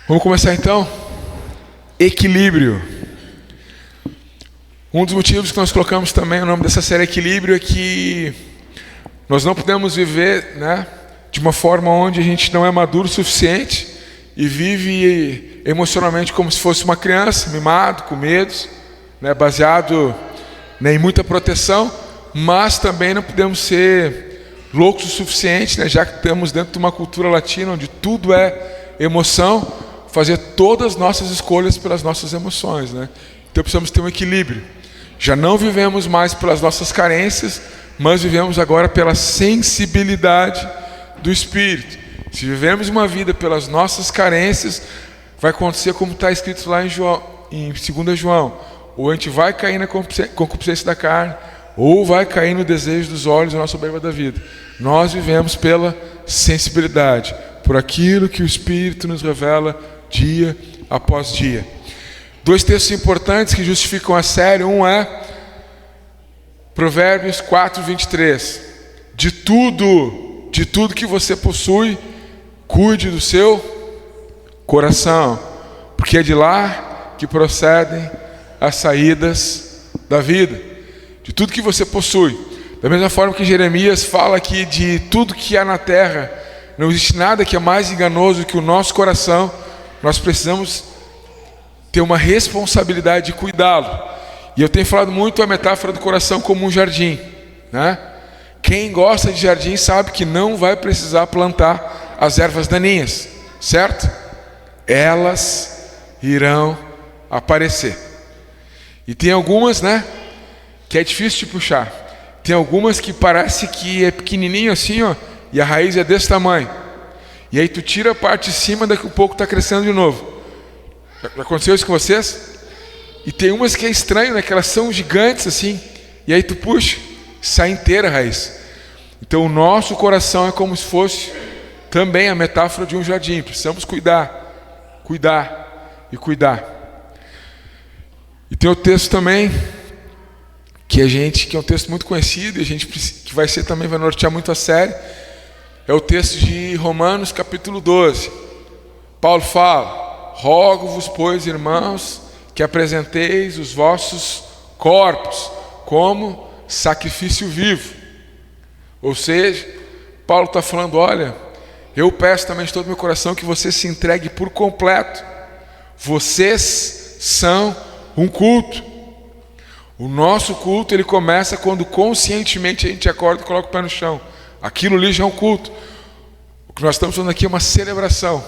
Vamos começar então? Equilíbrio. Um dos motivos que nós colocamos também o nome dessa série Equilíbrio é que nós não podemos viver, de uma forma onde a gente não é maduro o suficiente e vive emocionalmente como se fosse uma criança, mimado, com medos, baseado em muita proteção, mas também não podemos ser loucos o suficiente, já que estamos dentro de uma cultura latina onde tudo é emoção, fazer todas as nossas escolhas pelas nossas emoções, Então precisamos ter um equilíbrio. Já não vivemos mais pelas nossas carências, mas vivemos agora pela sensibilidade do Espírito. Se vivemos uma vida pelas nossas carências, vai acontecer como está escrito lá em 2 João. Ou a gente vai cair na concupiscência da carne, ou vai cair no desejo dos olhos, na nossa soberba da vida. Nós vivemos pela sensibilidade, por aquilo que o Espírito nos revela dia após dia. 2 textos importantes que justificam a série. Um é Provérbios 4:23. De tudo que você possui, cuide do seu coração, porque é de lá que procedem as saídas da vida. De tudo que você possui. Da mesma forma que Jeremias fala que de tudo que há na terra, não existe nada que é mais enganoso que o nosso coração. Nós precisamos ter uma responsabilidade de cuidá-lo. E eu tenho falado muito a metáfora do coração como um jardim, Quem gosta de jardim sabe que não vai precisar plantar as ervas daninhas, certo? Elas irão aparecer. E tem algumas, que é difícil de puxar. Tem algumas que parece que é pequenininho assim, e a raiz é desse tamanho. E aí tu tira a parte de cima, daqui a pouco está crescendo de novo. Já aconteceu isso com vocês? E tem umas que é estranho, que elas são gigantes assim. E aí tu puxa, sai inteira a raiz. Então o nosso coração é como se fosse também a metáfora de um jardim. Precisamos cuidar e cuidar. E tem o texto também que é um texto muito conhecido, e a gente que vai nortear muito a série. É o texto de Romanos capítulo 12. Paulo fala: rogo-vos, pois, irmãos, que apresenteis os vossos corpos como sacrifício vivo. Ou seja, Paulo está falando: olha, eu peço também de todo o meu coração que você se entregue por completo. Vocês são um culto. O nosso culto, ele começa quando conscientemente a gente acorda e coloca o pé no chão. Aquilo ali já é um culto. O que nós estamos falando aqui é uma celebração.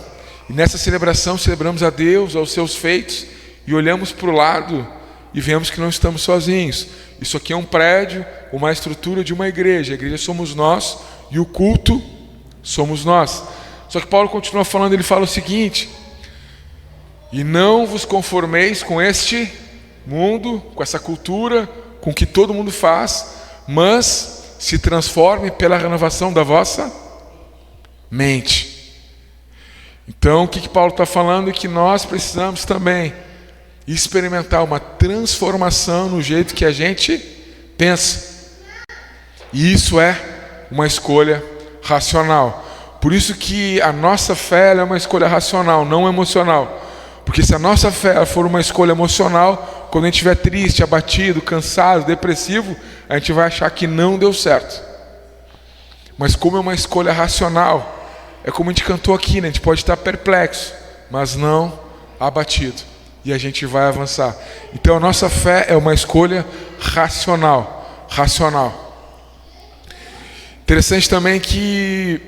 E nessa celebração celebramos a Deus, aos seus feitos, e olhamos para o lado e vemos que não estamos sozinhos. Isso aqui é um prédio, uma estrutura de uma igreja. A igreja somos nós e o culto somos nós. Só que Paulo continua falando, ele fala o seguinte: e não vos conformeis com este mundo, com essa cultura, com o que todo mundo faz, mas se transforme pela renovação da vossa mente. Então o que Paulo está falando é que nós precisamos também experimentar uma transformação no jeito que a gente pensa. E isso é uma escolha racional. Por isso que a nossa fé é uma escolha racional, não emocional. Porque se a nossa fé for uma escolha emocional, quando a gente estiver triste, abatido, cansado, depressivo, a gente vai achar que não deu certo. Mas como é uma escolha racional, é como a gente cantou aqui, a gente pode estar perplexo, mas não abatido. E a gente vai avançar. Então a nossa fé é uma escolha racional. Interessante também que,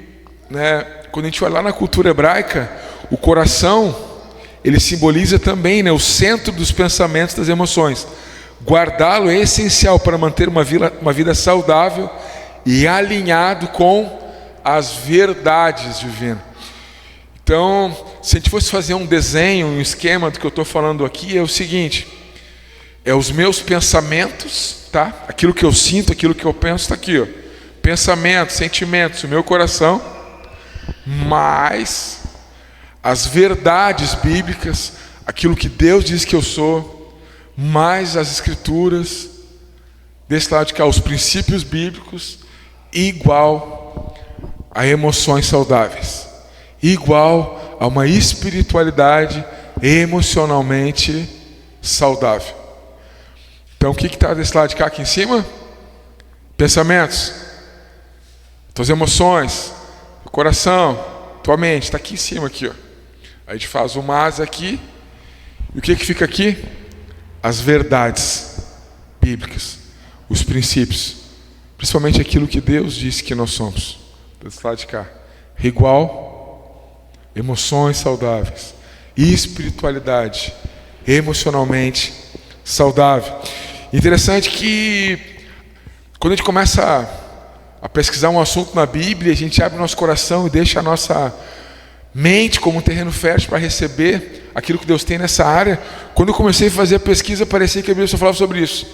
quando a gente olha lá na cultura hebraica, o coração, ele simboliza também o centro dos pensamentos, das emoções. Guardá-lo é essencial para manter uma vida saudável e alinhado com as verdades divinas. Então, se a gente fosse fazer um desenho, um esquema do que eu estou falando aqui, é o seguinte: é os meus pensamentos, aquilo que eu sinto, aquilo que eu penso está aqui, pensamentos, sentimentos, o meu coração, mais as verdades bíblicas, aquilo que Deus diz que eu sou, mais as escrituras, desse lado de cá, os princípios bíblicos, igual a emoções saudáveis, igual a uma espiritualidade emocionalmente saudável. Então o que está desse lado de cá aqui em cima? Pensamentos, tuas emoções, teu coração, tua mente, está aqui em cima aqui, ó. A gente faz o mas aqui, e o que fica aqui? As verdades bíblicas, os princípios, principalmente aquilo que Deus disse que nós somos. Desse lado de cá, igual, emoções saudáveis, espiritualidade emocionalmente saudável. Interessante que quando a gente começa a pesquisar um assunto na Bíblia, a gente abre nosso coração e deixa a nossa mente como um terreno fértil para receber aquilo que Deus tem nessa área. Quando eu comecei a fazer a pesquisa, parecia que a Bíblia só falava sobre isso.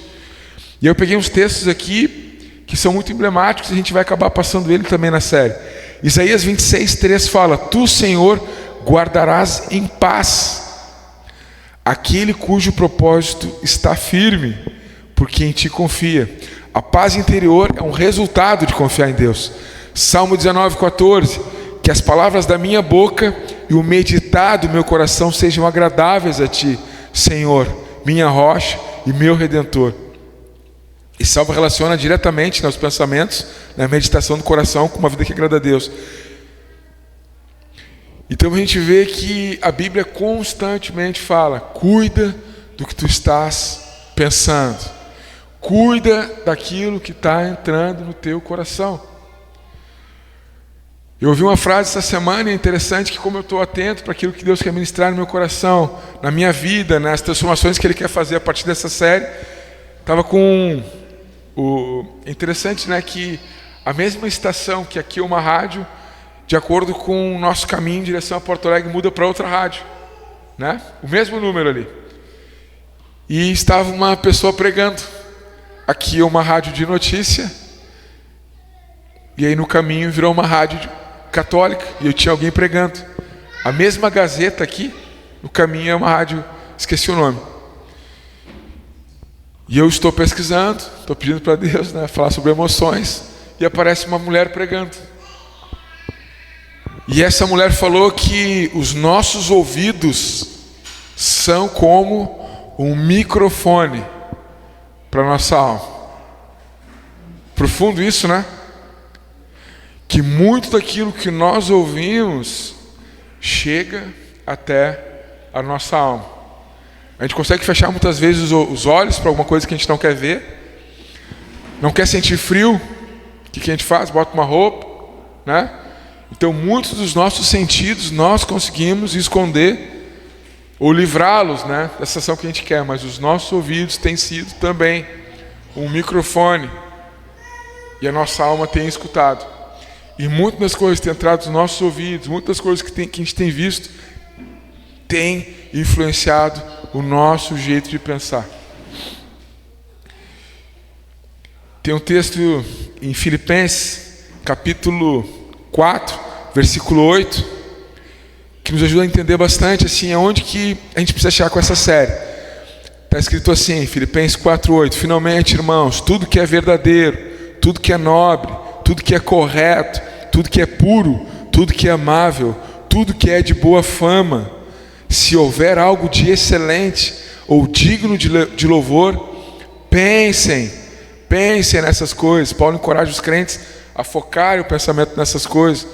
E eu peguei uns textos aqui que são muito emblemáticos e a gente vai acabar passando ele também na série. Isaías 26:3 fala: Tu, Senhor, guardarás em paz aquele cujo propósito está firme, porque em ti confia. A paz interior é um resultado de confiar em Deus. Salmo 19:14: Que as palavras da minha boca e o meditar do meu coração sejam agradáveis a ti, Senhor, minha rocha e meu redentor. E Salmo relaciona diretamente nos pensamentos, na meditação do coração, com uma vida que agrada a Deus. Então a gente vê que a Bíblia constantemente fala: cuida do que tu estás pensando, cuida daquilo que está entrando no teu coração. Eu ouvi uma frase essa semana, é interessante, que como eu estou atento para aquilo que Deus quer ministrar no meu coração, na minha vida, nas transformações que Ele quer fazer a partir dessa série, estava com interessante, né, que a mesma estação que aqui é uma rádio, de acordo com o nosso caminho em direção a Porto Alegre, muda para outra rádio, né? O mesmo número ali. E estava uma pessoa pregando. Aqui é uma rádio de notícia, e aí no caminho virou uma rádio católica, e eu tinha alguém pregando. A mesma Gazeta aqui, no caminho é uma rádio, esqueci o nome. E eu estou pesquisando, estou pedindo para Deus, né, falar sobre emoções, e aparece uma mulher pregando. E essa mulher falou que os nossos ouvidos são como um microfone para a nossa alma. Profundo isso, né? Que muito daquilo que nós ouvimos chega até a nossa alma. A gente consegue fechar muitas vezes os olhos para alguma coisa que a gente não quer ver, não quer sentir frio. O que a gente faz? Bota uma roupa, né? Então muitos dos nossos sentidos nós conseguimos esconder ou livrá-los, né, da sensação que a gente quer, mas os nossos ouvidos têm sido também um microfone e a nossa alma tem escutado. E muitas das coisas que têm entrado nos nossos ouvidos, muitas das coisas que a gente tem visto, tem influenciado o nosso jeito de pensar. Tem um texto em Filipenses, capítulo 4, versículo 8, que nos ajuda a entender bastante assim, aonde que a gente precisa chegar com essa série. Está escrito assim, Filipenses 4:8: Finalmente, irmãos, tudo que é verdadeiro, tudo que é nobre, tudo que é correto, tudo que é puro, tudo que é amável, tudo que é de boa fama, se houver algo de excelente ou digno de louvor, pensem nessas coisas. Paulo encoraja os crentes a focarem o pensamento nessas coisas.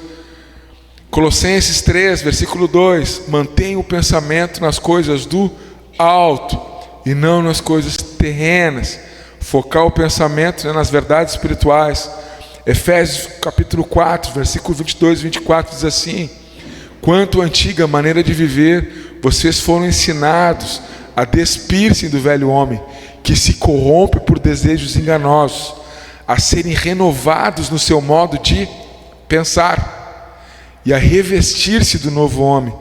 Colossenses 3, versículo 2: mantenha o pensamento nas coisas do alto e não nas coisas terrenas. Focar o pensamento, né, nas verdades espirituais. Efésios capítulo 4, versículo 22 e 24 diz assim: quanto à antiga maneira de viver, vocês foram ensinados a despir-se do velho homem, que se corrompe por desejos enganosos, a serem renovados no seu modo de pensar, e a revestir-se do novo homem,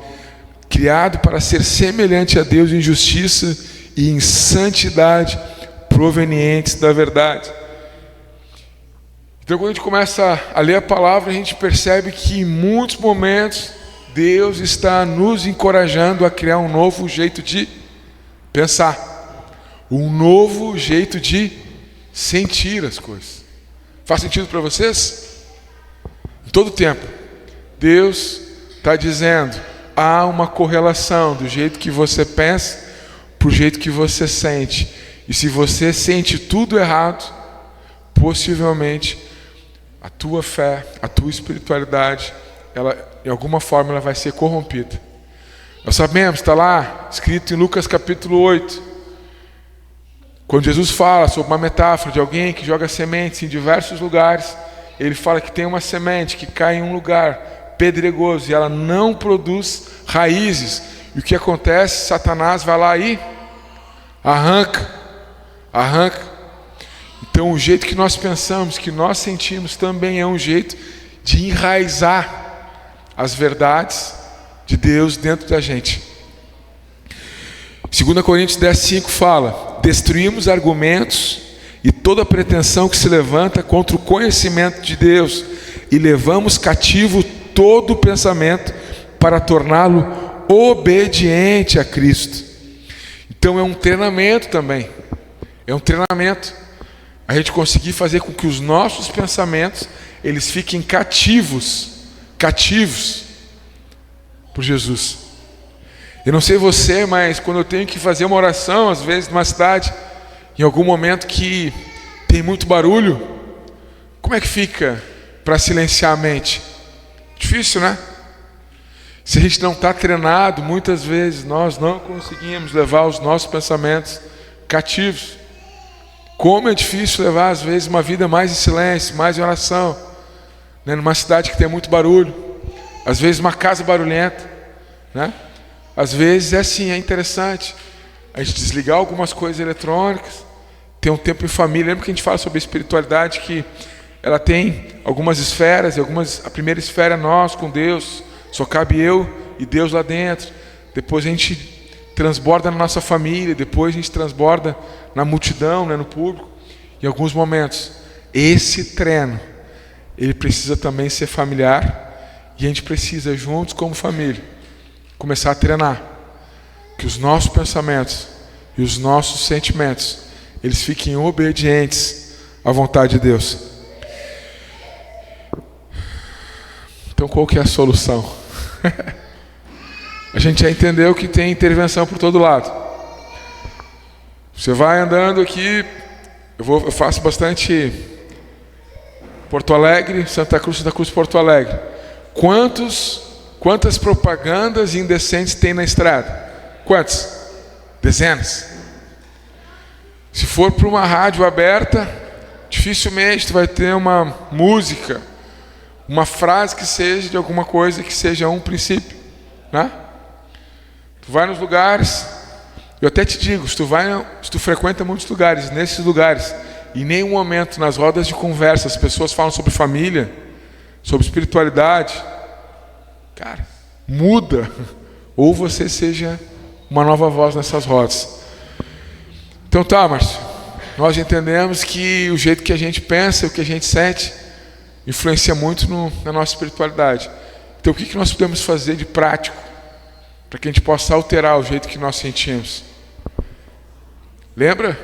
criado para ser semelhante a Deus em justiça e em santidade, provenientes da verdade. Então, quando a gente começa a ler a palavra, a gente percebe que em muitos momentos Deus está nos encorajando a criar um novo jeito de pensar, um novo jeito de sentir as coisas. Faz sentido para vocês? Em todo tempo Deus está dizendo: há uma correlação do jeito que você pensa para o jeito que você sente. E se você sente tudo errado, possivelmente a tua fé, a tua espiritualidade, ela, de alguma forma, ela vai ser corrompida. Nós sabemos, está lá, escrito em Lucas capítulo 8, quando Jesus fala sobre uma metáfora de alguém que joga sementes em diversos lugares, ele fala que tem uma semente que cai em um lugar pedregoso e ela não produz raízes. E o que acontece? Satanás vai lá e arranca. Então o jeito que nós pensamos, que nós sentimos, também é um jeito de enraizar as verdades de Deus dentro da gente. 2 Coríntios 10:5 fala: destruímos argumentos e toda pretensão que se levanta contra o conhecimento de Deus e levamos cativo todo pensamento para torná-lo obediente a Cristo. Então é um treinamento também. É um treinamento. A gente conseguir fazer com que os nossos pensamentos, eles fiquem cativos por Jesus. Eu não sei você, mas quando eu tenho que fazer uma oração, às vezes numa cidade, em algum momento que tem muito barulho, como é que fica para silenciar a mente? Difícil, né? Se a gente não está treinado, muitas vezes nós não conseguimos levar os nossos pensamentos cativos. Como é difícil levar, às vezes, uma vida mais em silêncio, mais em oração, né? Numa cidade que tem muito barulho, às vezes uma casa barulhenta, né? Às vezes é assim, é interessante a gente desligar algumas coisas eletrônicas, ter um tempo em família. Lembra que a gente fala sobre a espiritualidade, que ela tem algumas esferas, e a primeira esfera é nós com Deus, só cabe eu e Deus lá dentro. Depois a gente transborda na nossa família, depois a gente transborda na multidão, né, no público. Em alguns momentos, esse treino, ele precisa também ser familiar, e a gente precisa, juntos como família, começar a treinar que os nossos pensamentos e os nossos sentimentos, eles fiquem obedientes à vontade de Deus. Então qual que é a solução? A gente já entendeu que tem intervenção por todo lado. Você vai andando aqui, eu faço bastante Porto Alegre, Santa Cruz, Porto Alegre. Quantas propagandas indecentes tem na estrada? Quantas? Dezenas. Se for para uma rádio aberta, dificilmente tu vai ter uma música, uma frase que seja de alguma coisa que seja um princípio, né? Tu vai nos lugares, eu até te digo, se tu frequenta muitos lugares, nesses lugares, em nenhum momento nas rodas de conversa as pessoas falam sobre família, sobre espiritualidade, cara, muda, ou você seja uma nova voz nessas rodas. Então tá, Márcio, nós entendemos que o jeito que a gente pensa, o que a gente sente, influencia muito na nossa espiritualidade. Então o que nós podemos fazer de prático para que a gente possa alterar o jeito que nós sentimos? Lembra?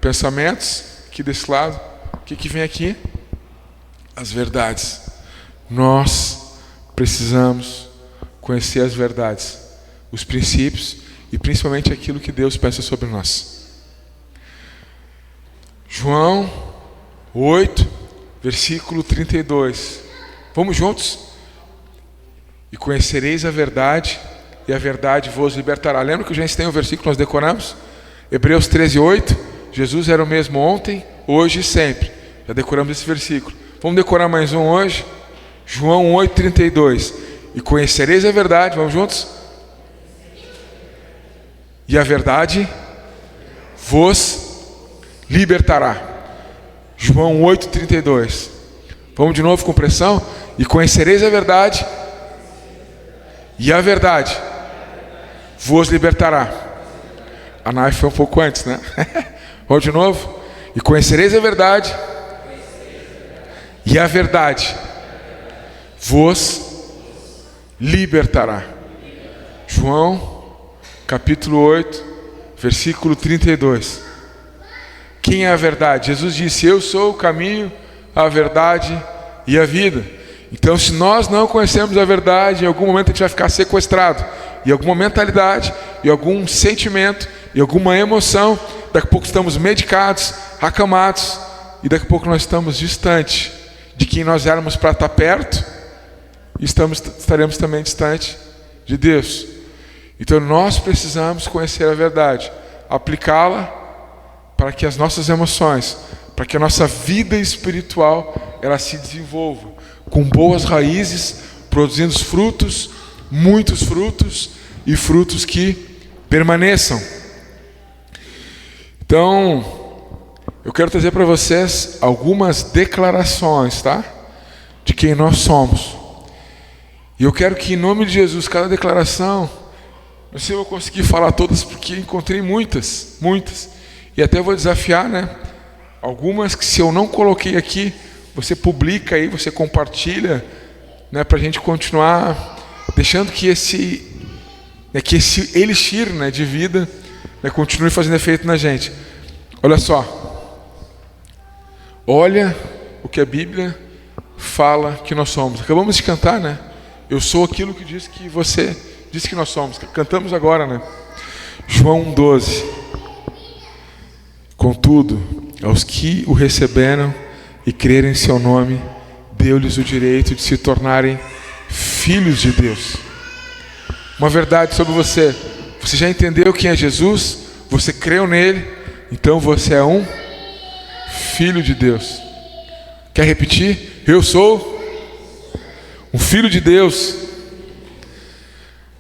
Pensamentos, aqui desse lado. O que vem aqui? As verdades. Nós precisamos conhecer as verdades, os princípios e principalmente aquilo que Deus pensa sobre nós. João 8, versículo 32. Vamos juntos? E conhecereis a verdade, e a verdade vos libertará. Lembra que a gente tem um versículo que nós decoramos? Hebreus 13, 8. Jesus era o mesmo ontem, hoje e sempre. Já decoramos esse versículo. Vamos decorar mais um hoje? João 8, 32. E conhecereis a verdade, vamos juntos? E a verdade vos libertará. João 8, 32. Vamos de novo com pressão? E conhecereis a verdade, e a verdade vos libertará. A Nai foi um pouco antes, né? Vamos de novo? E conhecereis a verdade, e a verdade vos libertará. João, capítulo 8, versículo 32. Quem é a verdade? Jesus disse: eu sou o caminho, a verdade e a vida. Então, se nós não conhecemos a verdade, em algum momento a gente vai ficar sequestrado em alguma mentalidade, em algum sentimento, em alguma emoção. Daqui a pouco estamos medicados, acamados, e daqui a pouco nós estamos distante de quem nós éramos para estar perto, e estaremos também distante de Deus. Então nós precisamos conhecer a verdade, aplicá-la para que as nossas emoções, para que a nossa vida espiritual ela se desenvolva com boas raízes, produzindo frutos, muitos frutos, e frutos que permaneçam. Então, eu quero trazer para vocês algumas declarações, tá? De quem nós somos. E eu quero que, em nome de Jesus, cada declaração, não sei se eu vou conseguir falar todas, porque encontrei muitas. E até vou desafiar, né? Algumas que, se eu não coloquei aqui, você publica aí, você compartilha, né? Para a gente continuar deixando que esse elixir, né, de vida, né, continue fazendo efeito na gente. Olha só. Olha o que a Bíblia fala que nós somos. Acabamos de cantar, né? Eu sou aquilo que diz que você diz que nós somos. Cantamos agora, né? João 12. Contudo, aos que o receberam e crerem em seu nome, deu-lhes o direito de se tornarem filhos de Deus. Uma verdade sobre você. Você já entendeu quem é Jesus? Você creu nele? Então você é um filho de Deus. Quer repetir? Eu sou um filho de Deus.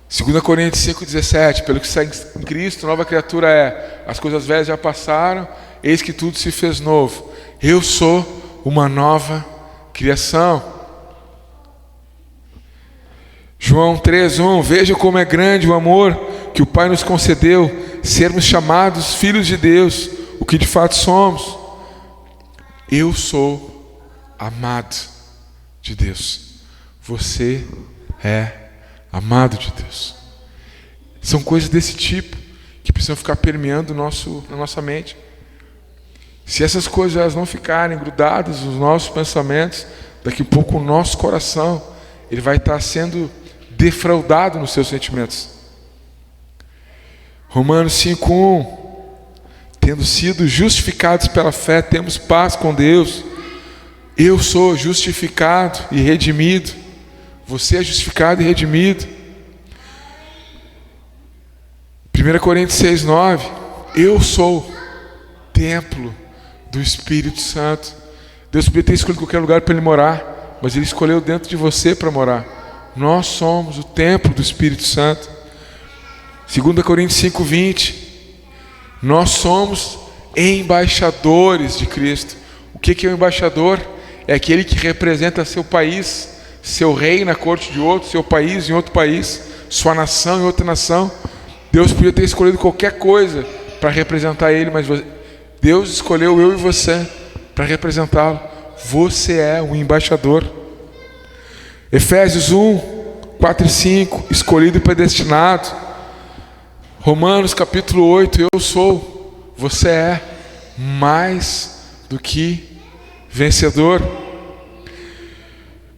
2 Coríntios 5,17. Pelo que está em Cristo, nova criatura é. As coisas velhas já passaram, eis que tudo se fez novo. Eu sou uma nova criação. João 3,1. Veja como é grande o amor que o Pai nos concedeu, sermos chamados filhos de Deus, o que de fato somos. Eu sou amado de Deus. Você é amado de Deus. São coisas desse tipo que precisam ficar permeando na nossa mente. Se essas coisas elas não ficarem grudadas nos nossos pensamentos, daqui a pouco o nosso coração ele vai estar sendo defraudado nos seus sentimentos. Romanos 5,1. Tendo sido justificados pela fé, temos paz com Deus. Eu sou justificado e redimido. Você é justificado e redimido. 1 Coríntios 6,9. Eu sou templo do Espírito Santo. Deus podia ter escolhido qualquer lugar para ele morar, mas ele escolheu dentro de você para morar. Nós somos o templo do Espírito Santo. 2 Coríntios 5,20. Nós somos embaixadores de Cristo. O que é um embaixador? É aquele que representa seu país, seu rei na corte de outro, seu país em outro país, sua nação em outra nação. Deus podia ter escolhido qualquer coisa para representar ele, mas Deus escolheu eu e você para representá-lo. Você é um embaixador. Efésios 1, 4 e 5. Escolhido e predestinado. Romanos capítulo 8. Eu sou. Você é mais do que vencedor.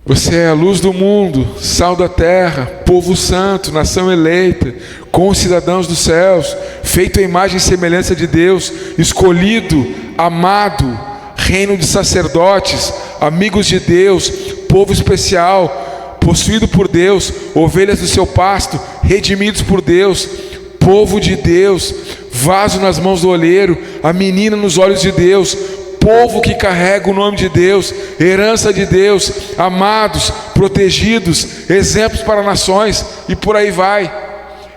Você é a luz do mundo, sal da terra, povo santo, nação eleita, concidadãos dos céus, feito à imagem e semelhança de Deus, escolhido, amado, reino de sacerdotes, amigos de Deus, povo especial, possuído por Deus, ovelhas do seu pasto, redimidos por Deus, povo de Deus, vaso nas mãos do olheiro, a menina nos olhos de Deus, povo que carrega o nome de Deus, herança de Deus, amados, protegidos, exemplos para nações, e por aí vai.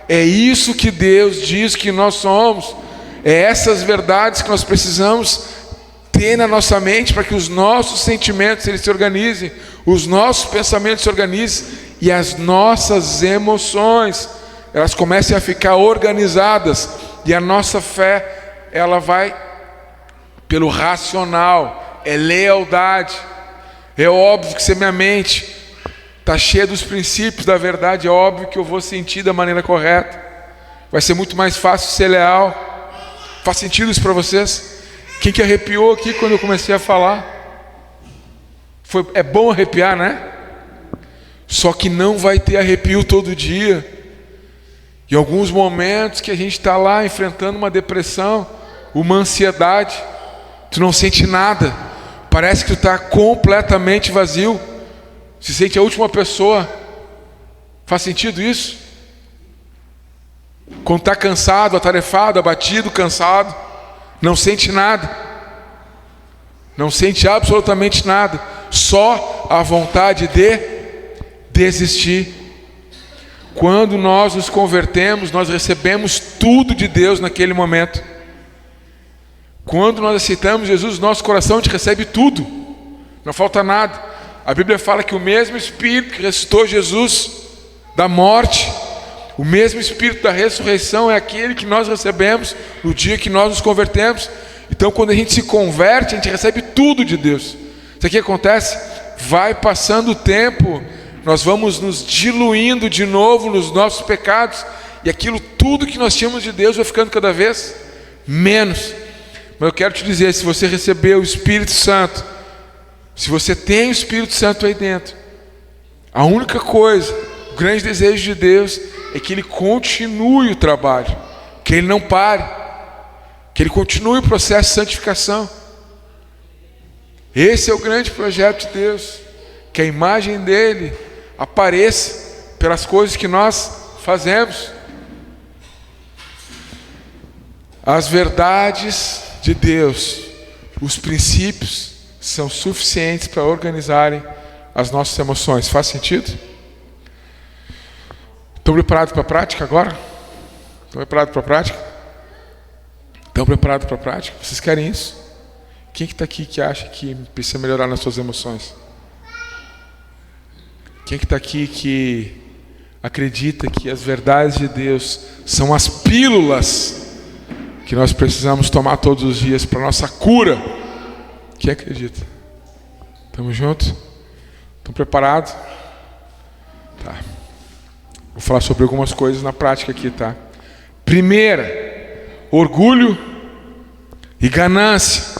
É isso que Deus diz que nós somos. É essas verdades que nós precisamos ter na nossa mente para que os nossos sentimentos eles se organizem, os nossos pensamentos se organizem e as nossas emoções elas comecem a ficar organizadas, e a nossa fé ela vai pelo racional, é lealdade. É óbvio que se a minha mente está cheia dos princípios da verdade, é óbvio que eu vou sentir da maneira correta. Vai ser muito mais fácil ser leal. Faz sentido isso para vocês? Quem que arrepiou aqui quando eu comecei a falar? É bom arrepiar, né? Só que não vai ter arrepio todo dia. Em alguns momentos que a gente está lá enfrentando uma depressão, uma ansiedade, tu não sente nada, parece que tu está completamente vazio, se sente a última pessoa. Faz sentido isso? Quando está cansado, atarefado, abatido, cansado, não sente nada, não sente absolutamente nada, só a vontade de desistir. Quando nós nos convertemos, nós recebemos tudo de Deus naquele momento. Quando nós aceitamos Jesus no nosso coração, a gente recebe tudo, não falta nada. A Bíblia fala que o mesmo Espírito que ressuscitou Jesus da morte, o mesmo Espírito da ressurreição é aquele que nós recebemos no dia que nós nos convertemos. Então, quando a gente se converte, a gente recebe tudo de Deus. Isso aqui acontece, vai passando o tempo, nós vamos nos diluindo de novo nos nossos pecados, e aquilo tudo que nós tínhamos de Deus vai ficando cada vez menos. Mas eu quero te dizer, se você recebeu o Espírito Santo, se você tem o Espírito Santo aí dentro, a única coisa, o grande desejo de Deus é que Ele continue o trabalho, que Ele não pare, que Ele continue o processo de santificação. Esse é o grande projeto de Deus, que a imagem dEle apareça pelas coisas que nós fazemos. As verdades de Deus, os princípios são suficientes para organizarem as nossas emoções. Faz sentido? Estão preparados para a prática agora? Estão preparados para a prática? Estão preparados para a prática? Vocês querem isso? Quem que está aqui que acha que precisa melhorar nas suas emoções? Quem que está aqui que acredita que as verdades de Deus são as pílulas que nós precisamos tomar todos os dias para a nossa cura? Quem acredita? Estamos juntos? Estão preparados? Tá. Vou falar sobre algumas coisas na prática aqui, tá? Primeira, orgulho e ganância.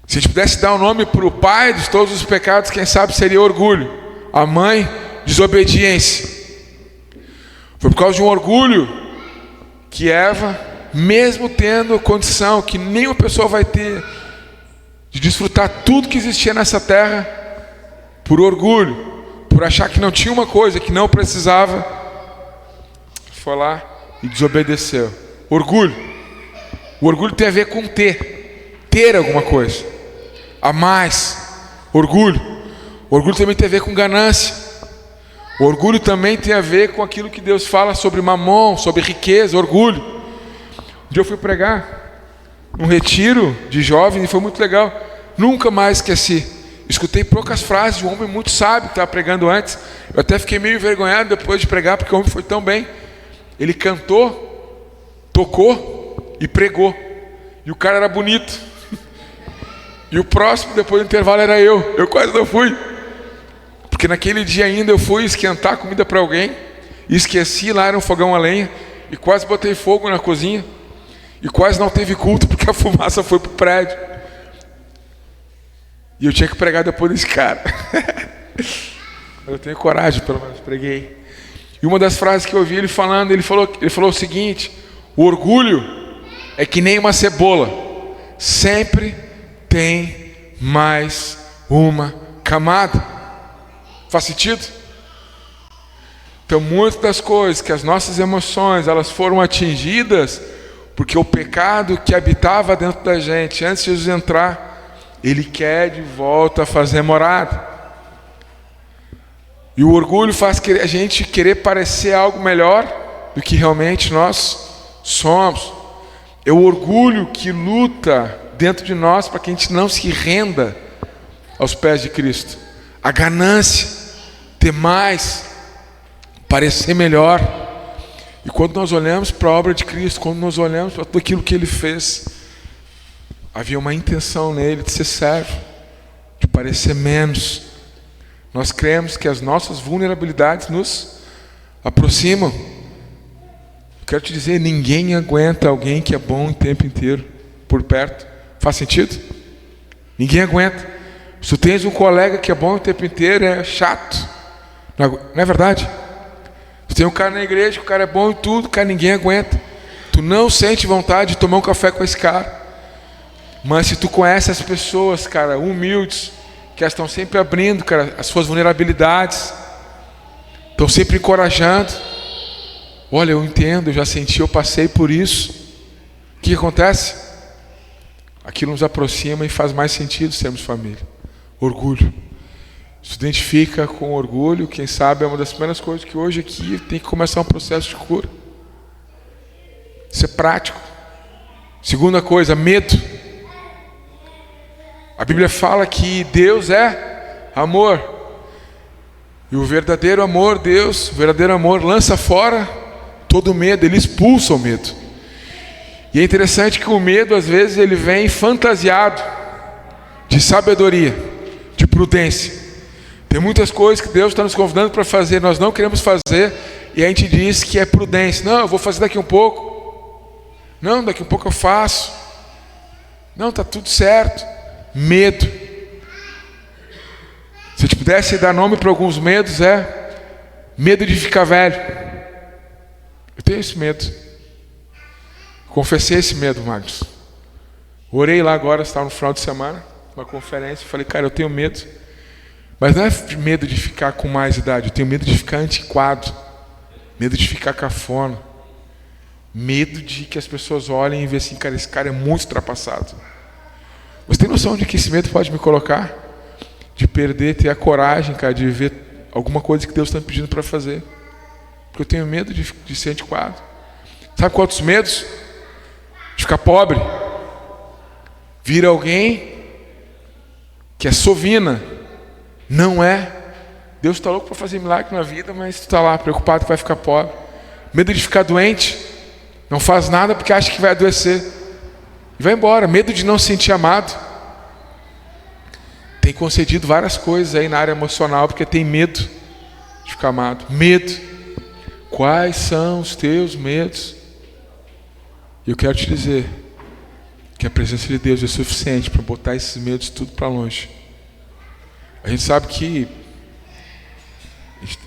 Se a gente pudesse dar um nome para o pai de todos os pecados, quem sabe seria orgulho. A mãe, desobediência. Foi por causa de um orgulho que Eva, mesmo tendo condição que nenhuma pessoa vai ter de desfrutar tudo que existia nessa terra, por orgulho, por achar que não tinha uma coisa, que não precisava, foi lá e desobedeceu. Orgulho. O orgulho tem a ver com ter alguma coisa a mais. Orgulho. Orgulho também tem a ver com ganância. Orgulho também tem a ver com aquilo que Deus fala sobre mamon, sobre riqueza, orgulho. Um dia eu fui pregar num retiro de jovens e foi muito legal. Nunca mais esqueci. Escutei poucas frases de um homem muito sábio que estava pregando antes. Eu até fiquei meio envergonhado depois de pregar, porque o homem foi tão bem. Ele cantou, tocou e pregou. E o cara era bonito. E o próximo, depois do intervalo, era eu. Eu quase não fui. Porque naquele dia ainda eu fui esquentar comida para alguém. E esqueci, lá era um fogão a lenha. E quase botei fogo na cozinha. E quase não teve culto, porque a fumaça foi para o prédio. E eu tinha que pregar depois desse cara. Eu tenho coragem, pelo menos preguei. E uma das frases que eu ouvi ele falando, ele falou o seguinte: o orgulho é que nem uma cebola, sempre tem mais uma camada. Faz sentido? Então, muitas das coisas que as nossas emoções, elas foram atingidas porque o pecado que habitava dentro da gente antes de Jesus entrar, ele quer de volta fazer morada. E o orgulho faz a gente querer parecer algo melhor do que realmente nós somos. É o orgulho que luta dentro de nós para que a gente não se renda aos pés de Cristo. A ganância, ter mais, parecer melhor. E quando nós olhamos para a obra de Cristo, quando nós olhamos para tudo aquilo que Ele fez, havia uma intenção nele de ser servo, de parecer menos. Nós cremos que as nossas vulnerabilidades nos aproximam. Eu quero te dizer, ninguém aguenta alguém que é bom o tempo inteiro por perto. Faz sentido? Ninguém aguenta. Se tu tens um colega que é bom o tempo inteiro, é chato. Não é verdade? Tu tem um cara na igreja, o cara é bom em tudo, cara, ninguém aguenta. Tu não sente vontade de tomar um café com esse cara. Mas se tu conhece as pessoas, cara, humildes, que elas estão sempre abrindo, cara, as suas vulnerabilidades, estão sempre encorajando. Olha, eu entendo, eu já senti, eu passei por isso. O que acontece? Aquilo nos aproxima e faz mais sentido sermos família. Orgulho. Se identifica com orgulho, quem sabe é uma das primeiras coisas que hoje aqui tem que começar um processo de cura. Isso é prático. Segunda coisa, medo. A Bíblia fala que Deus é amor. E o verdadeiro amor, Deus, o verdadeiro amor lança fora todo medo, ele expulsa o medo. E é interessante que o medo, às vezes, ele vem fantasiado de sabedoria, de prudência. Tem muitas coisas que Deus está nos convidando para fazer, nós não queremos fazer, e a gente diz que é prudência. Não, eu vou fazer daqui um pouco. Não, daqui um pouco eu faço. Não, está tudo certo. Medo. Se eu te pudesse dar nome para alguns medos, é medo de ficar velho. Eu tenho esse medo. Confessei esse medo, Marcos. Orei lá agora, estava no final de semana, uma conferência, falei, cara, eu tenho medo. Mas não é medo de ficar com mais idade, eu tenho medo de ficar antiquado, medo de ficar cafona, medo de que as pessoas olhem e vejam assim, cara, esse cara é muito ultrapassado. Você tem noção de que esse medo pode me colocar? De perder, ter a coragem, cara, de viver alguma coisa que Deus está me pedindo para fazer. Porque eu tenho medo de ser antiquado. Sabe quantos medos? De ficar pobre. Vir alguém que é sovina. Não é. Deus está louco para fazer milagre na vida, mas tu está lá preocupado que vai ficar pobre. Medo de ficar doente. Não faz nada porque acha que vai adoecer. E vai embora. Medo de não se sentir amado. Tem concedido várias coisas aí na área emocional porque tem medo de ficar amado. Medo. Quais são os teus medos? E eu quero te dizer que a presença de Deus é suficiente para botar esses medos tudo para longe. A gente sabe que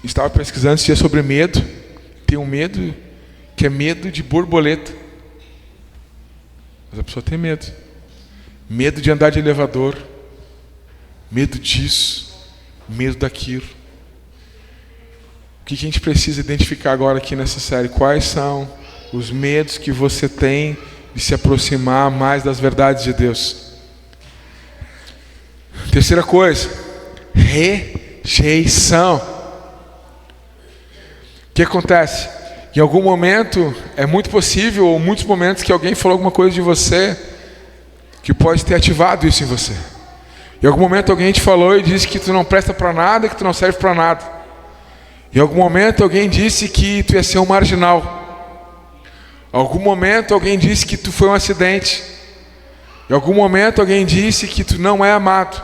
estava pesquisando esse dia sobre medo. Tem um medo que é medo de borboleta. Mas a pessoa tem medo. Medo de andar de elevador. Medo disso. Medo daquilo. O que a gente precisa identificar agora aqui nessa série? Quais são os medos que você tem de se aproximar mais das verdades de Deus? Terceira coisa, rejeição. O que acontece? Em algum momento, é muito possível, ou muitos momentos, que alguém falou alguma coisa de você que pode ter ativado isso em você. Em algum momento alguém te falou e disse que tu não presta para nada, que tu não serve para nada. Em algum momento alguém disse que tu ia ser um marginal. Em algum momento alguém disse que tu foi um acidente. Em algum momento alguém disse que tu não é amado.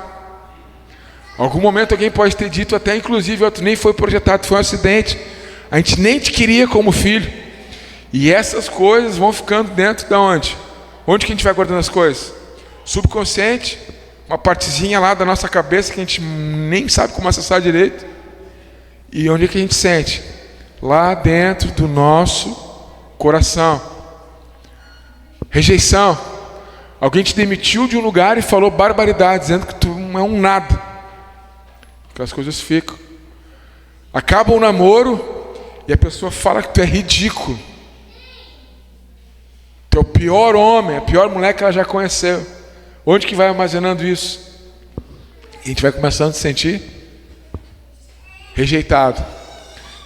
Em algum momento alguém pode ter dito até inclusive, tu nem foi projetado, tu foi um acidente. A gente nem te queria como filho. E essas coisas vão ficando dentro de onde? Onde que a gente vai guardando as coisas? Subconsciente, uma partezinha lá da nossa cabeça que a gente nem sabe como acessar direito. E onde é que a gente sente? Lá dentro do nosso coração. Rejeição. Alguém te demitiu de um lugar e falou barbaridade, dizendo que tu não é um nada. Aquelas coisas ficam. Acaba o namoro e a pessoa fala que tu é ridículo. Tu é o pior homem, a pior mulher que ela já conheceu. Onde que vai armazenando isso? E a gente vai começando a se sentir rejeitado.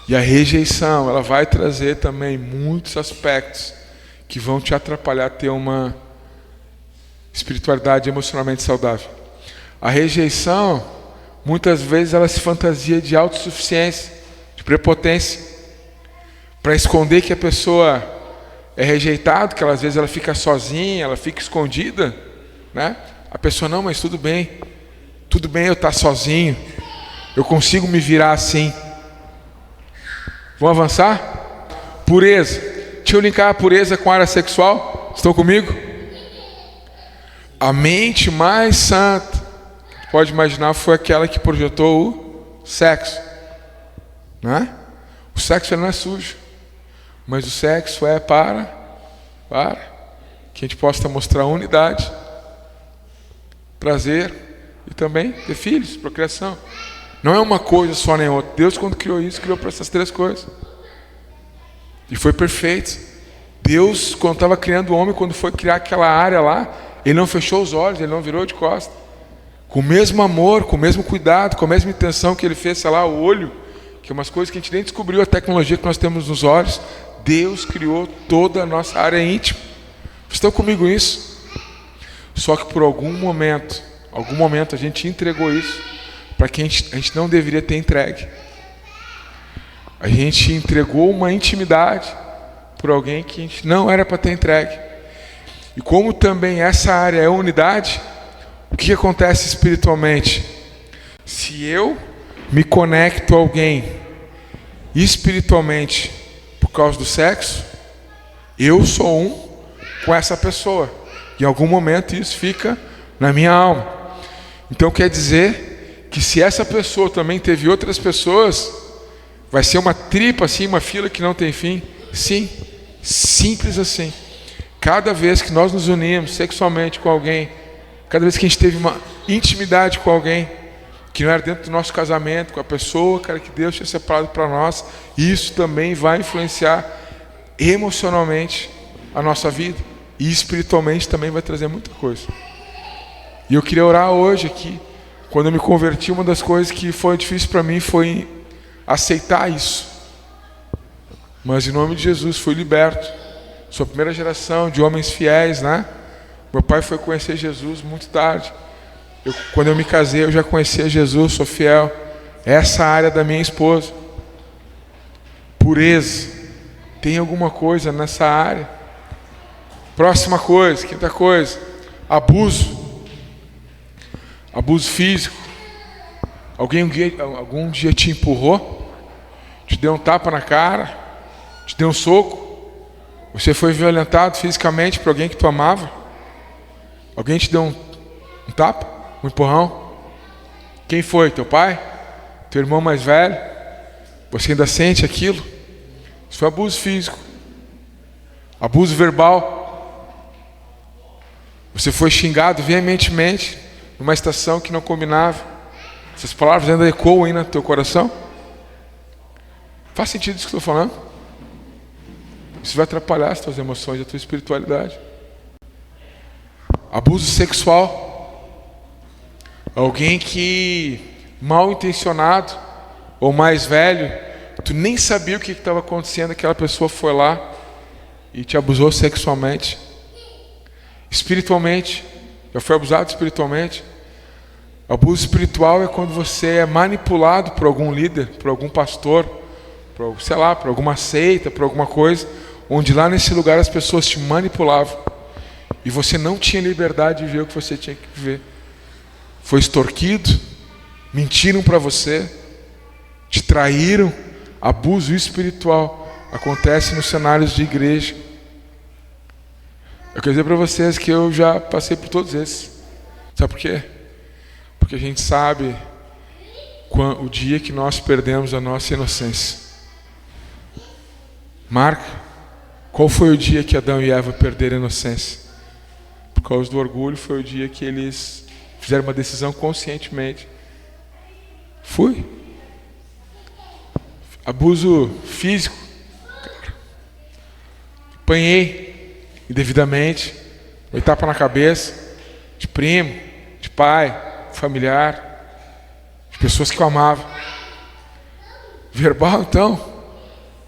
E a rejeição, ela vai trazer também muitos aspectos que vão te atrapalhar a ter uma espiritualidade emocionalmente saudável. A rejeição, muitas vezes, ela se fantasia de autossuficiência, de prepotência, para esconder que a pessoa é rejeitada, que ela, às vezes ela fica sozinha, ela fica escondida, né? A pessoa, não, mas tudo bem eu estar sozinho, eu consigo me virar assim. Vamos avançar? Pureza. Deixa eu linkar a pureza com a área sexual. Estão comigo? A mente mais santa pode imaginar, foi aquela que projetou o sexo, né? O sexo não é sujo, mas o sexo é para que a gente possa mostrar unidade, prazer e também ter filhos, procriação. Não é uma coisa só nem outra. Deus, quando criou isso, criou para essas três coisas. E foi perfeito. Deus, quando estava criando o homem, quando foi criar aquela área lá, Ele não fechou os olhos, Ele não virou de costas. Com o mesmo amor, com o mesmo cuidado, com a mesma intenção que Ele fez, sei lá, o olho, que é umas coisas que a gente nem descobriu, a tecnologia que nós temos nos olhos. Deus criou toda a nossa área íntima. Vocês estão comigo nisso? Só que por algum momento a gente entregou isso para quem a gente não deveria ter entregue. A gente entregou uma intimidade por alguém que a gente não era para ter entregue. E como também essa área é unidade, o que acontece espiritualmente? Se eu me conecto a alguém espiritualmente por causa do sexo, eu sou um com essa pessoa. Em algum momento isso fica na minha alma. Então quer dizer que se essa pessoa também teve outras pessoas, vai ser uma tripa assim, uma fila que não tem fim? Sim, simples assim. Cada vez que nós nos unimos sexualmente com alguém, cada vez que a gente teve uma intimidade com alguém, que não era dentro do nosso casamento, com a pessoa, cara, que Deus tinha separado para nós, isso também vai influenciar emocionalmente a nossa vida. E espiritualmente também vai trazer muita coisa. E eu queria orar hoje aqui. Quando eu me converti, uma das coisas que foi difícil para mim foi aceitar isso. Mas em nome de Jesus fui liberto. Sou a primeira geração de homens fiéis, né? Meu pai foi conhecer Jesus muito tarde. Quando eu me casei, eu já conhecia Jesus, sou fiel. Essa área da minha esposa. Pureza. Tem alguma coisa nessa área? Próxima coisa, quinta coisa. Abuso. Abuso físico. Algum dia te empurrou? Te deu um tapa na cara? Te deu um soco? Você foi violentado fisicamente por alguém que tu amava? Alguém te deu um tapa? Um empurrão? Quem foi? Teu pai? Teu irmão mais velho? Você ainda sente aquilo? Isso foi abuso físico. Abuso verbal. Você foi xingado veementemente numa estação que não combinava. Essas palavras ainda ecoam aí no teu coração? Faz sentido isso que eu estou falando? Isso vai atrapalhar as tuas emoções, a tua espiritualidade. Abuso sexual. Alguém que, mal intencionado ou mais velho, tu nem sabia o que estava acontecendo, aquela pessoa foi lá e te abusou sexualmente. Espiritualmente, já foi abusado espiritualmente. Abuso espiritual é quando você é manipulado por algum líder, por algum pastor, por, sei lá, por alguma seita, por alguma coisa, onde lá nesse lugar as pessoas te manipulavam e você não tinha liberdade de ver o que você tinha que ver. Foi extorquido, mentiram para você, te traíram. Abuso espiritual acontece nos cenários de igreja. Eu quero dizer para vocês que eu já passei por todos esses. Sabe por quê? Porque a gente sabe o dia que nós perdemos a nossa inocência. Marca, qual foi o dia que Adão e Eva perderam a inocência? Por causa do orgulho, foi o dia que eles fizeram uma decisão conscientemente. Fui. Abuso físico. Apanhei indevidamente, um tapa na cabeça, de primo, de pai, familiar, de pessoas que eu amava. Verbal, então,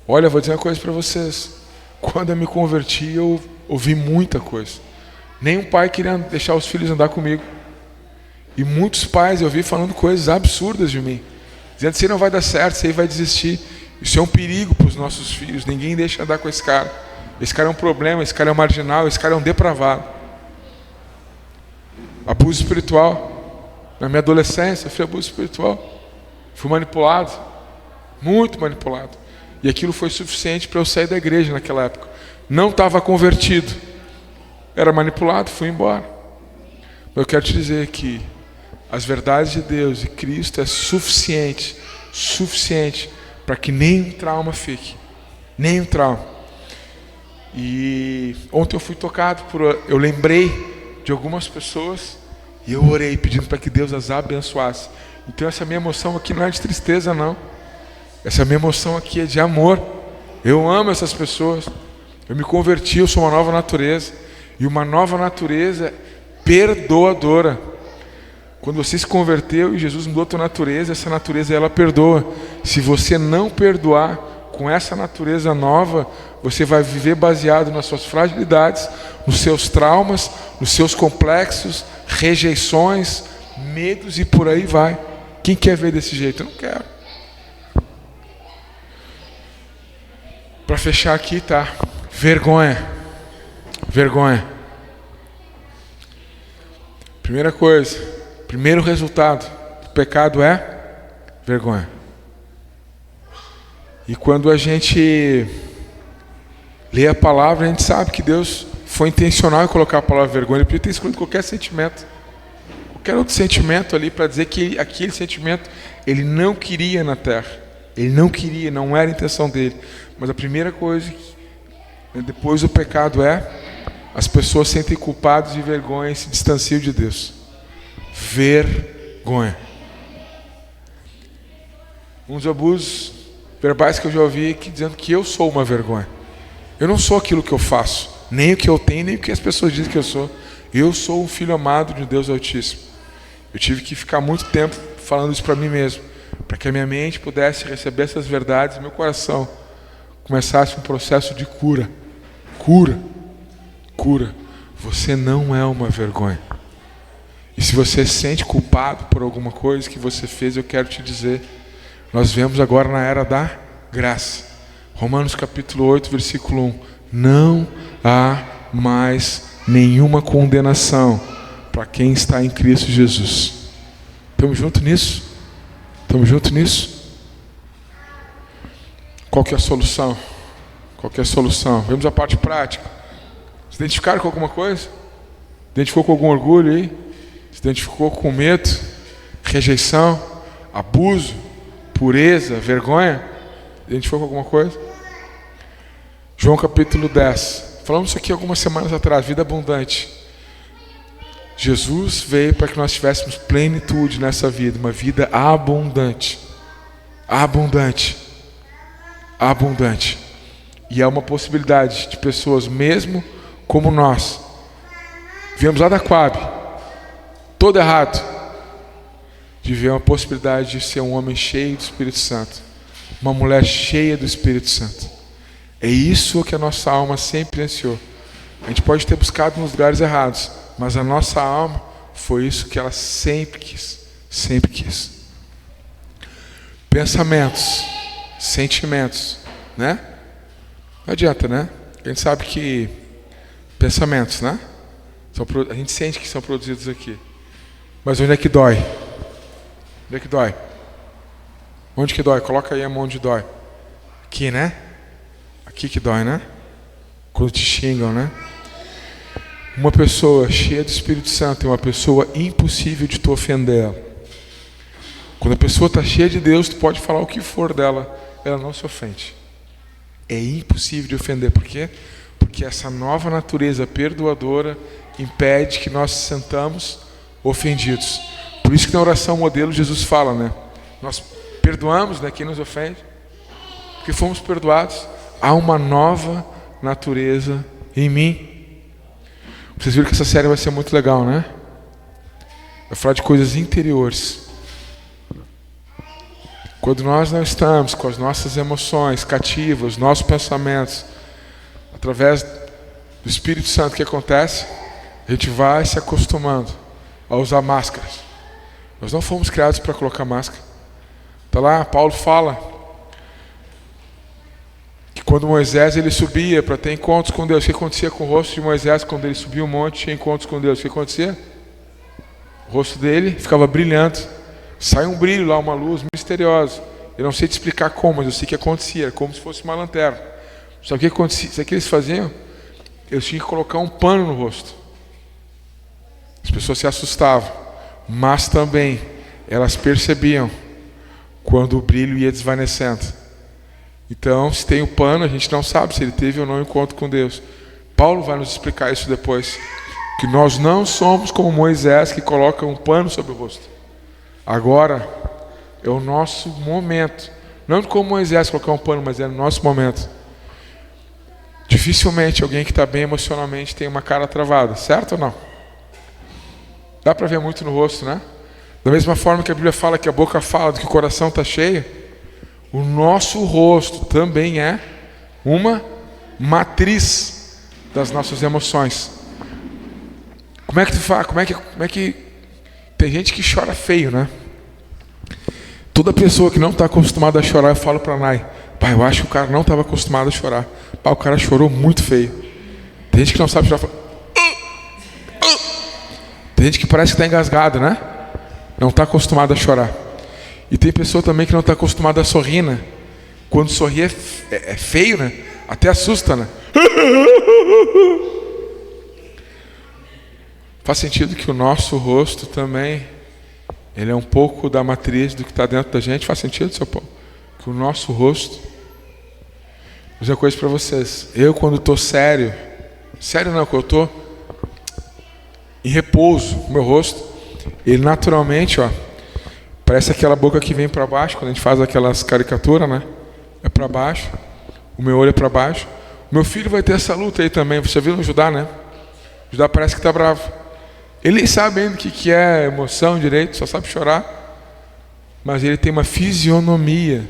olha, eu vou dizer uma coisa para vocês. Quando eu me converti, eu ouvi muita coisa. Nenhum pai queria deixar os filhos andar comigo. E muitos pais eu vi falando coisas absurdas de mim, dizendo: isso aí não vai dar certo, isso aí vai desistir. Isso é um perigo para os nossos filhos, ninguém deixa andar com esse cara. Esse cara é um problema, esse cara é um marginal, esse cara é um depravado. Abuso espiritual. Na minha adolescência eu fui abuso espiritual. Fui manipulado, muito manipulado. E aquilo foi suficiente para eu sair da igreja naquela época. Não estava convertido, era manipulado, fui embora. Mas eu quero te dizer que As verdades de Deus e Cristo é suficiente para que nenhum trauma fique. Nenhum trauma. E ontem eu fui tocado eu lembrei de algumas pessoas e eu orei pedindo para que Deus as abençoasse. Então essa minha emoção aqui não é de tristeza, não. Essa minha emoção aqui é de amor. Eu amo essas pessoas. Eu me converti, eu sou uma nova natureza. E uma nova natureza perdoadora. Quando você se converteu e Jesus mudou a tua natureza, essa natureza ela perdoa. Se você não perdoar com essa natureza nova, você vai viver baseado nas suas fragilidades, nos seus traumas, nos seus complexos, rejeições, medos e por aí vai. Quem quer ver desse jeito? Eu não quero. Para fechar aqui, tá? Vergonha. Vergonha. Primeira coisa, primeiro resultado do pecado é vergonha. E quando a gente lê a palavra, a gente sabe que Deus foi intencional em colocar a palavra vergonha. Ele podia ter escolhido qualquer sentimento, qualquer outro sentimento ali para dizer que aquele sentimento ele não queria na terra. Ele não queria, não era a intenção dele. Mas a primeira coisa, depois do pecado as pessoas sentem culpadas de vergonha e se distanciam de Deus. Vergonha. Um dos abusos verbais que eu já ouvi aqui dizendo que eu sou uma vergonha. Eu não sou aquilo que eu faço, nem o que eu tenho, nem o que as pessoas dizem que eu sou. Eu sou um filho amado de Deus Altíssimo. Eu tive que ficar muito tempo falando isso para mim mesmo, para que a minha mente pudesse receber essas verdades e meu coração começasse um processo de cura. Cura. Você não é uma vergonha. E se você se sente culpado por alguma coisa que você fez, eu quero te dizer, nós vemos agora na era da graça. Romanos capítulo 8, versículo 1. Não há mais nenhuma condenação para quem está em Cristo Jesus. Estamos juntos nisso? Estamos juntos nisso? Qual que é a solução? Qual que é a solução? Vemos a parte prática. Se identificaram com alguma coisa? Identificou com algum orgulho aí? Se identificou com medo, rejeição, abuso, pureza, vergonha? Identificou com alguma coisa? João capítulo 10. Falamos isso aqui algumas semanas atrás, vida abundante. Jesus veio para que nós tivéssemos plenitude nessa vida, uma vida abundante. Abundante. Abundante. E há uma possibilidade de pessoas, mesmo como nós, viemos lá da Coab, todo errado, de ver uma possibilidade de ser um homem cheio do Espírito Santo, uma mulher cheia do Espírito Santo. É isso que a nossa alma sempre ansiou. A gente pode ter buscado nos lugares errados, mas a nossa alma foi isso que ela sempre quis. Sempre quis. Pensamentos, sentimentos, né? Não adianta, né? A gente sabe que pensamentos, né? A gente sente que são produzidos aqui. Mas onde é que dói? Onde é que dói? Onde que dói? Coloca aí a mão onde dói. Aqui, né? Aqui que dói, né? Quando te xingam, né? Uma pessoa cheia do Espírito Santo é uma pessoa impossível de tu ofender ela. Quando a pessoa está cheia de Deus, tu pode falar o que for dela, ela não se ofende. É impossível de ofender. Por quê? Porque essa nova natureza perdoadora impede que nós se sentamos ofendidos. Por isso que na oração modelo Jesus fala, né? Nós perdoamos, né, quem nos ofende, porque fomos perdoados. Há uma nova natureza em mim. Vocês viram que essa série vai ser muito legal, né? Vai falar de coisas interiores. Quando nós não estamos com as nossas emoções cativas, nossos pensamentos, através do Espírito Santo, o que acontece? A gente vai se acostumando a usar máscaras. Nós não fomos criados para colocar máscara. Está lá, Paulo fala que quando Moisés ele subia para ter encontros com Deus, o que acontecia com o rosto de Moisés quando ele subia um monte e tinha encontros com Deus? O que acontecia? O rosto dele ficava brilhando. Sai um brilho lá, uma luz misteriosa. Eu não sei te explicar como, mas eu sei que acontecia. Era como se fosse uma lanterna. Sabe o que acontecia? Sabe o que eles faziam? Eles tinham que colocar um pano no rosto. As pessoas se assustavam. mas também elas percebiam quando o brilho ia desvanecendo. Então, se tem o pano, a gente não sabe se ele teve ou não um encontro com Deus. Paulo vai nos explicar isso depois, que nós não somos como Moisés, que coloca um pano sobre o rosto. Agora é o nosso momento, não como Moisés colocar um pano, mas é o nosso momento. Dificilmente alguém que está bem emocionalmente tem uma cara travada, certo ou não? Dá para ver muito no rosto, né? Da mesma forma que a Bíblia fala que a boca fala do que o coração está cheio, o nosso rosto também é uma matriz das nossas emoções. Como é que tu faz? Como é que tem gente que chora feio, né? Toda pessoa que não está acostumada a chorar, eu falo para a Nai, pai, eu acho que o cara não estava acostumado a chorar. Pai, o cara chorou muito feio. Tem gente que não sabe chorar. Tem gente que parece que está engasgado, né? Não está acostumado a chorar. E tem pessoa também que não está acostumada a sorrir, né? Quando sorrir é feio, né? Até assusta, né? Faz sentido que o nosso rosto também, ele é um pouco da matriz do que está dentro da gente. Faz sentido, seu Paulo? Que o nosso rosto... Vou dizer uma coisa para vocês. Eu, quando estou sério não, quando eu estou em repouso, o meu rosto, ele naturalmente, ó, parece aquela boca que vem para baixo, quando a gente faz aquelas caricaturas, né? É para baixo, o meu olho é para baixo. O meu filho vai ter essa luta aí também. Você viu no Judá, né? O Judá parece que está bravo. Ele nem sabe ainda o que é emoção direito, só sabe chorar. Mas ele tem uma fisionomia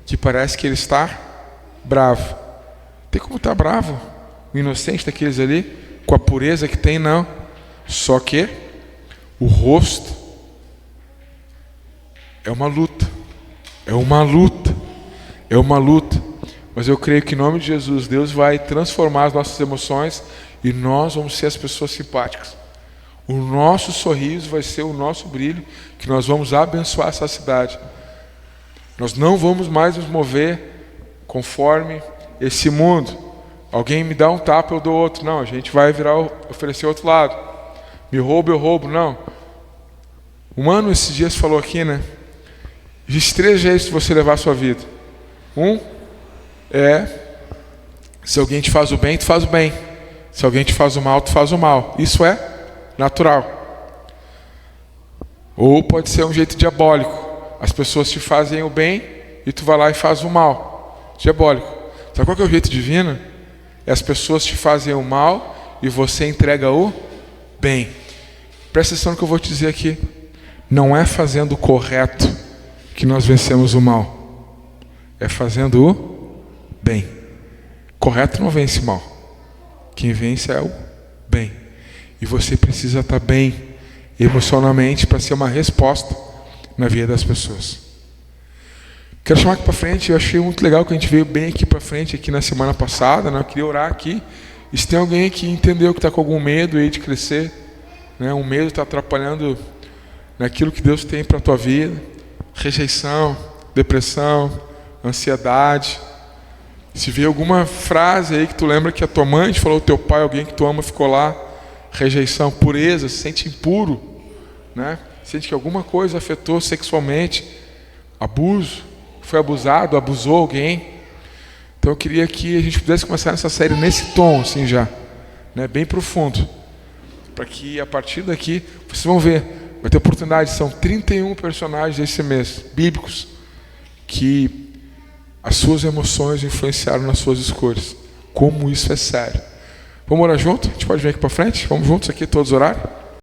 que parece que ele está bravo. Tem como estar bravo? O inocente daqueles ali, com a pureza que tem, não. Só que o rosto é uma luta. É uma luta. É uma luta. Mas eu creio que em nome de Jesus, Deus vai transformar as nossas emoções e nós vamos ser as pessoas simpáticas. O nosso sorriso vai ser o nosso brilho, que nós vamos abençoar essa cidade. Nós não vamos mais nos mover conforme esse mundo. Alguém me dá um tapa, eu dou outro. Não, a gente vai oferecer outro lado. Me rouba, eu roubo. Não. O Mano esses dias falou aqui, né? Existem 3 jeitos de você levar a sua vida. Um é, se alguém te faz o bem, tu faz o bem. Se alguém te faz o mal, tu faz o mal. Isso é natural. Ou pode ser um jeito diabólico. As pessoas te fazem o bem e tu vai lá e faz o mal. Diabólico. Sabe qual que é o jeito divino? É as pessoas te fazem o mal e você entrega o bem. Presta atenção no que eu vou te dizer aqui. Não é fazendo o correto que nós vencemos o mal. É fazendo o bem. Correto não vence mal. Quem vence é o bem. E você precisa estar bem emocionalmente para ser uma resposta na vida das pessoas. Quero chamar aqui para frente. Eu achei muito legal que a gente veio bem aqui para frente aqui na semana passada, né? Eu queria orar aqui. E se tem alguém que entendeu que está com algum medo aí de crescer, né? Um medo está atrapalhando naquilo que Deus tem para a tua vida. Rejeição, depressão, ansiedade. Se vê alguma frase aí que tu lembra que a tua mãe te falou, o teu pai, alguém que tu ama ficou lá. Rejeição, pureza, se sente impuro, né? Sente que alguma coisa afetou sexualmente. Abuso, foi abusado, abusou alguém. Então eu queria que a gente pudesse começar essa série nesse tom, assim já, né? Bem profundo. Para que a partir daqui, vocês vão ver, vai ter oportunidade, são 31 personagens esse mês, bíblicos, que as suas emoções influenciaram nas suas escolhas. Como isso é sério. Vamos orar junto? A gente pode vir aqui para frente? Vamos juntos aqui, todos orar?